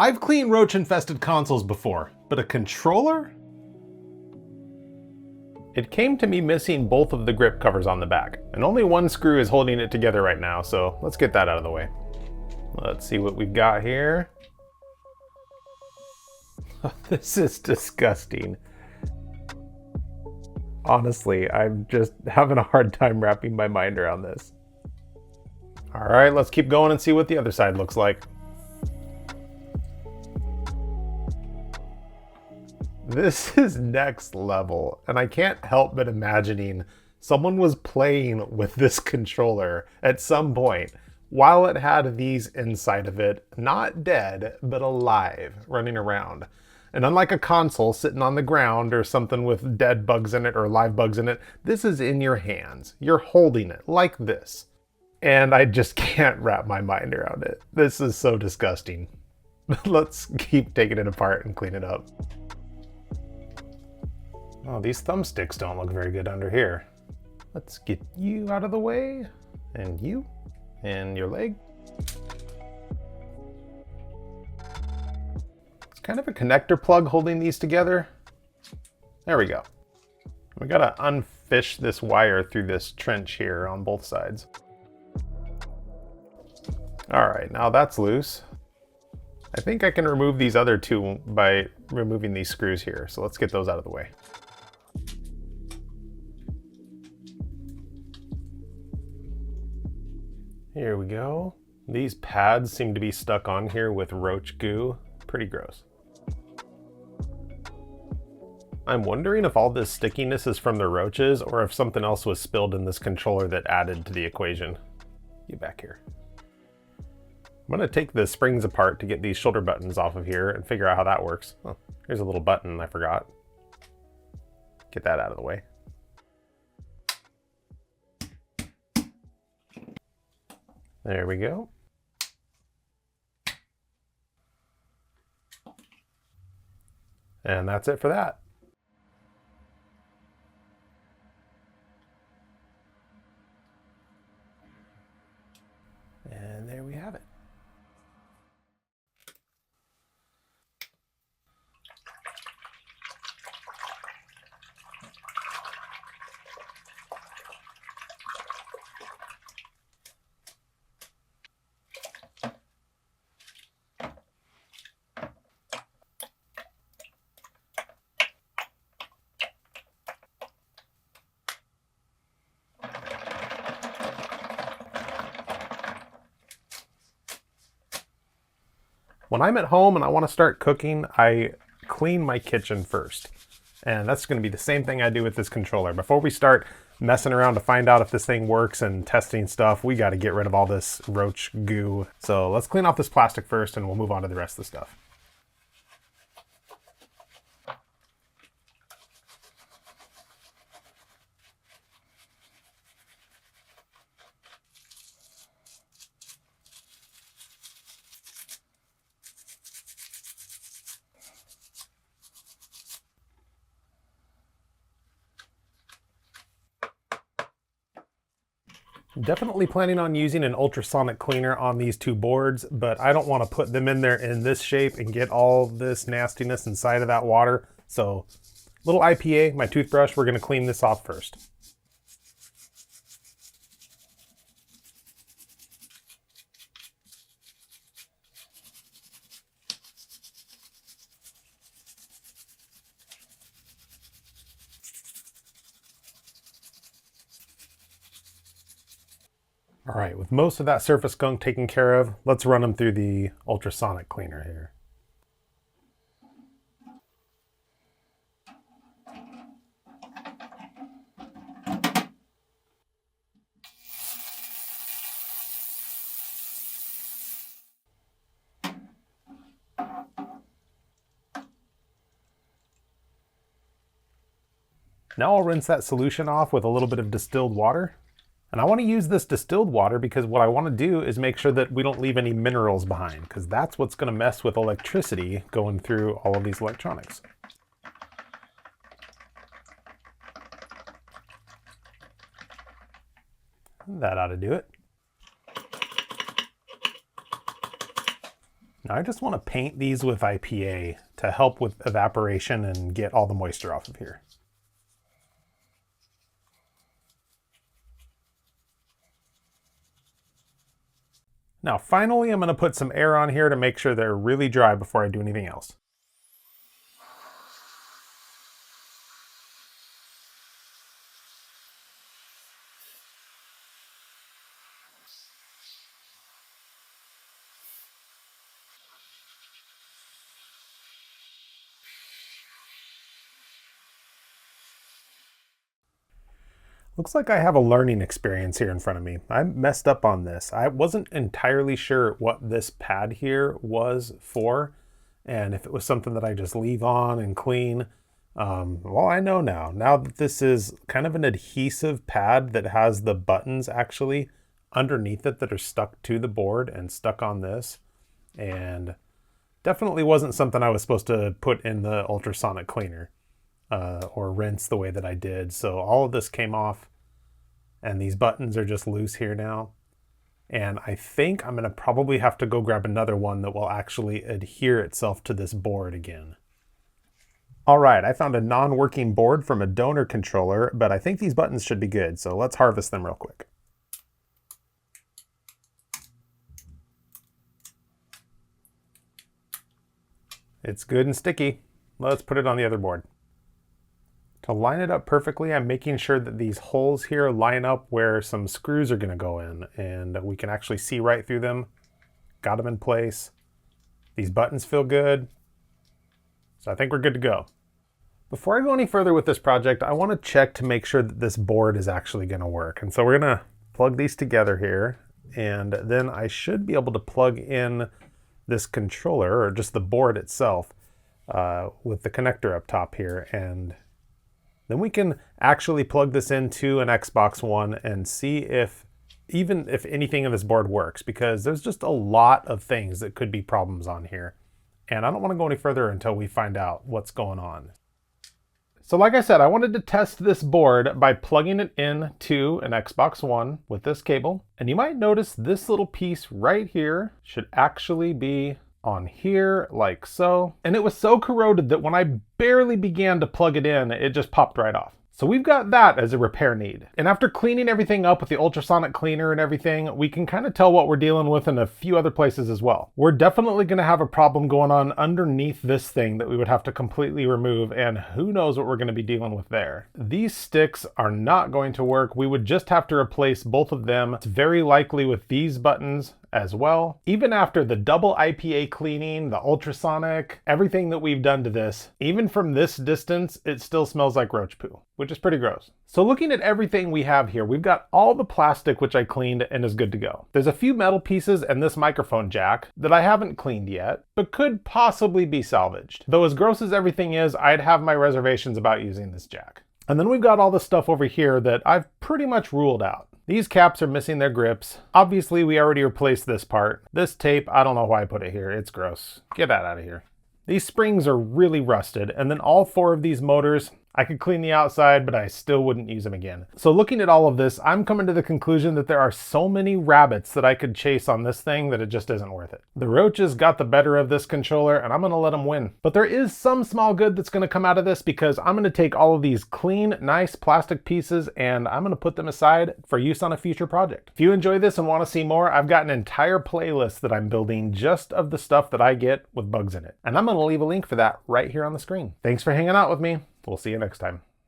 I've cleaned roach-infested consoles before, but a controller? It came to me missing both of the grip covers on the back, and only one screw is holding it together right now, so let's get that out of the way. Let's see what we've got here. This is disgusting. Honestly, I'm just having a hard time wrapping my mind around this. All right, let's keep going and see what the other side looks like. This is next level, and I can't help but imagining someone was playing with this controller at some point while it had these inside of it, not dead, but alive, running around. And unlike a console sitting on the ground or something with dead bugs in it or live bugs in it, this is in your hands. You're holding it like this. And I just can't wrap my mind around it. This is so disgusting. Let's keep taking it apart and clean it up. Oh, these thumbsticks don't look very good under here. Let's get you out of the way, and you, and your leg. It's kind of a connector plug holding these together. There we go. We gotta unfish this wire through this trench here on both sides. All right, now that's loose. I think I can remove these other two by removing these screws here, so let's get those out of the way. Here we go. These pads seem to be stuck on here with roach goo. Pretty gross. I'm wondering if all this stickiness is from the roaches or if something else was spilled in this controller that added to the equation. Get back here. I'm gonna take the springs apart to get these shoulder buttons off of here and figure out how that works. Oh, here's a little button I forgot. Get that out of the way. There we go. And that's it for that. And there we have it. When I'm at home and I want to start cooking, I clean my kitchen first. And that's going to be the same thing I do with this controller. Before we start messing around to find out if this thing works and testing stuff, we got to get rid of all this roach goo. So let's clean off this plastic first and we'll move on to the rest of the stuff. Definitely planning on using an ultrasonic cleaner on these two boards, but I don't want to put them in there in this shape and get all this nastiness inside of that water. So little IPA, my toothbrush, we're going to clean this off first. All right, with most of that surface gunk taken care of, let's run them through the ultrasonic cleaner here. Now I'll rinse that solution off with a little bit of distilled water. And I want to use this distilled water because what I want to do is make sure that we don't leave any minerals behind, because that's what's going to mess with electricity going through all of these electronics. That ought to do it. Now I just want to paint these with IPA to help with evaporation and get all the moisture off of here. Now finally I'm going to put some air on here to make sure they're really dry before I do anything else. Looks like I have a learning experience here in front of me. I messed up on this. I wasn't entirely sure what this pad here was for, and if it was something that I just leave on and clean. Well, I know now. Now that this is kind of an adhesive pad that has the buttons actually underneath it that are stuck to the board and stuck on this, and definitely wasn't something I was supposed to put in the ultrasonic cleaner. Or rinse the way that I did. So all of this came off and these buttons are just loose here now. And I think I'm gonna probably have to go grab another one that will actually adhere itself to this board again. All right, I found a non-working board from a donor controller, but I think these buttons should be good. So let's harvest them real quick. It's good and sticky. Let's put it on the other board. To line it up perfectly, I'm making sure that these holes here line up where some screws are going to go in, and we can actually see right through them. Got them in place. These buttons feel good. So I think we're good to go. Before I go any further with this project, I want to check to make sure that this board is actually going to work. And so we're going to plug these together here, and then I should be able to plug in this controller, or just the board itself, with the connector up top here, and then we can actually plug this into an Xbox One and see if anything in this board works, because there's just a lot of things that could be problems on here. And I don't want to go any further until we find out what's going on. So like I said, I wanted to test this board by plugging it in to an Xbox One with this cable. And you might notice this little piece right here should actually be on here like so. And it was so corroded that when I barely began to plug it in, it just popped right off. So we've got that as a repair need. And after cleaning everything up with the ultrasonic cleaner and everything, we can kind of tell what we're dealing with in a few other places as well. We're definitely going to have a problem going on underneath this thing that we would have to completely remove, and who knows what we're going to be dealing with there. These sticks are not going to work. We would just have to replace both of them. It's very likely with these buttons as well. Even after the double IPA cleaning, the ultrasonic, everything that we've done to this, even from this distance, it still smells like roach poo, which is pretty gross. So looking at everything we have here, we've got all the plastic which I cleaned and is good to go. There's a few metal pieces and this microphone jack that I haven't cleaned yet, but could possibly be salvaged. Though as gross as everything is, I'd have my reservations about using this jack. And then we've got all the stuff over here that I've pretty much ruled out. These caps are missing their grips. Obviously, we already replaced this part. This tape, I don't know why I put it here. It's gross. Get that out of here. These springs are really rusted, and then all four of these motors, I could clean the outside, but I still wouldn't use them again. So looking at all of this, I'm coming to the conclusion that there are so many rabbits that I could chase on this thing that it just isn't worth it. The roaches got the better of this controller, and I'm gonna let them win. But there is some small good that's gonna come out of this, because I'm gonna take all of these clean, nice plastic pieces and I'm gonna put them aside for use on a future project. If you enjoy this and wanna see more, I've got an entire playlist that I'm building just of the stuff that I get with bugs in it. And I'm gonna leave a link for that right here on the screen. Thanks for hanging out with me. We'll see you next time.